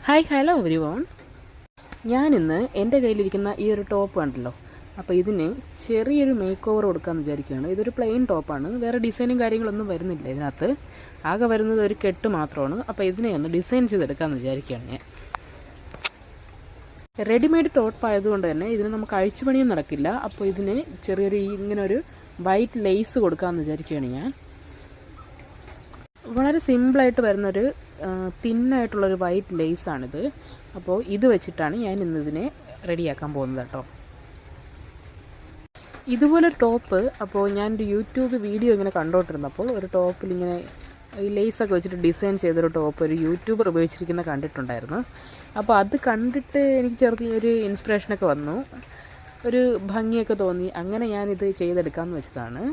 Hi hello everyone. ഞാനിന്ന് എൻ്റെ കയ്യിലിരിക്കുന്ന ഈ ഒരു ടോപ്പ് കണ്ടല്ലോ, അപ്പോൾ ഇതിന് ചെറിയൊരു മേക്ക് ഓവർ കൊടുക്കാമെന്ന് വിചാരിക്കുകയാണ്. ഇതൊരു പ്ലെയിൻ ടോപ്പാണ്, വേറെ ഡിസൈനും കാര്യങ്ങളൊന്നും വരുന്നില്ല ഇതിനകത്ത്. ആകെ വരുന്നത് ഒരു കെട്ട് മാത്രമാണ്. അപ്പോൾ ഇതിനെ ഒന്ന് ഡിസൈൻ ചെയ്തെടുക്കാമെന്ന് വിചാരിക്കുകയാണ് ഞാൻ. റെഡിമെയ്ഡ് ടോപ്പ് ആയതുകൊണ്ട് തന്നെ ഇതിന് നമുക്ക് അഴിച്ചുപണിയും നടക്കില്ല. അപ്പോൾ ഇതിന് ചെറിയൊരു ഇങ്ങനെ ഒരു വൈറ്റ് ലേസ് കൊടുക്കാമെന്ന് വിചാരിക്കുകയാണ് ഞാൻ. വളരെ സിമ്പിളായിട്ട് വരുന്നൊരു തിന്നായിട്ടുള്ളൊരു വൈറ്റ് ലേസാണിത്. അപ്പോൾ ഇത് വെച്ചിട്ടാണ് ഞാൻ ഇന്നിതിനെ റെഡിയാക്കാൻ പോകുന്നത് കേട്ടോ. ഇതുപോലൊരു ടോപ്പ് അപ്പോൾ ഞാനൊരു യൂട്യൂബ് വീഡിയോ ഇങ്ങനെ കണ്ടോണ്ടിരുന്നപ്പോൾ ഒരു ടോപ്പിൽ ഇങ്ങനെ ഈ ലേസൊക്കെ വെച്ചിട്ട് ഡിസൈൻ ചെയ്തൊരു ടോപ്പ് ഒരു യൂട്യൂബർ ഉപയോഗിച്ചിരിക്കുന്ന കണ്ടിട്ടുണ്ടായിരുന്നു. അപ്പോൾ അത് കണ്ടിട്ട് എനിക്ക് ചെറിയൊരു ഇൻസ്പിറേഷനൊക്കെ വന്നു, ഒരു ഭംഗിയൊക്കെ തോന്നി. അങ്ങനെ ഞാനിത് ചെയ്തെടുക്കാമെന്ന് വെച്ചതാണ്.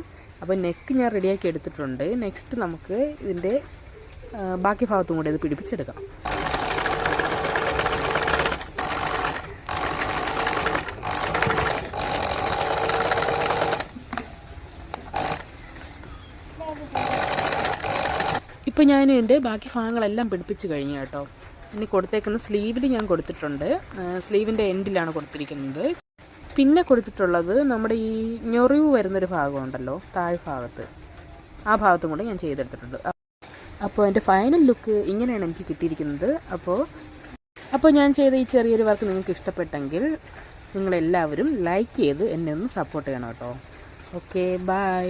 അപ്പോൾ നെക്ക് ഞാൻ റെഡിയാക്കി എടുത്തിട്ടുണ്ട്. നെക്സ്റ്റ് നമുക്ക് ഇതിൻ്റെ ബാക്കി ഭാഗത്തും കൂടെ ഇത് പിടിപ്പിച്ചെടുക്കാം. ഇപ്പോൾ ഞാൻ ഇതിൻ്റെ ബാക്കി ഭാഗങ്ങളെല്ലാം പിടിപ്പിച്ച് കഴിഞ്ഞു കേട്ടോ. ഇനി കൊടുത്തേക്കുന്ന സ്ലീവിൽ ഞാൻ കൊടുത്തിട്ടുണ്ട്, സ്ലീവിൻ്റെ എൻഡിലാണ് കൊടുത്തിരിക്കുന്നത്. പിന്നെ കൊടുത്തിട്ടുള്ളത് നമ്മുടെ ഈ ഞൊറിവ് വരുന്നൊരു ഭാഗമുണ്ടല്ലോ താഴ്ഭാഗത്ത്, ആ ഭാഗത്തും കൂടെ ഞാൻ ചെയ്തെടുത്തിട്ടുണ്ട്. അപ്പോൾ എൻ്റെ ഫൈനൽ ലുക്ക് ഇങ്ങനെയാണ് എനിക്ക് കിട്ടിയിരിക്കുന്നത്. അപ്പോൾ ഞാൻ ചെയ്ത ഈ ചെറിയൊരു വർക്ക് നിങ്ങൾക്ക് ഇഷ്ടപ്പെട്ടെങ്കിൽ നിങ്ങളെല്ലാവരും ലൈക്ക് ചെയ്ത് എന്നെ ഒന്ന് സപ്പോർട്ട് ചെയ്യണം കേട്ടോ. Okay, by.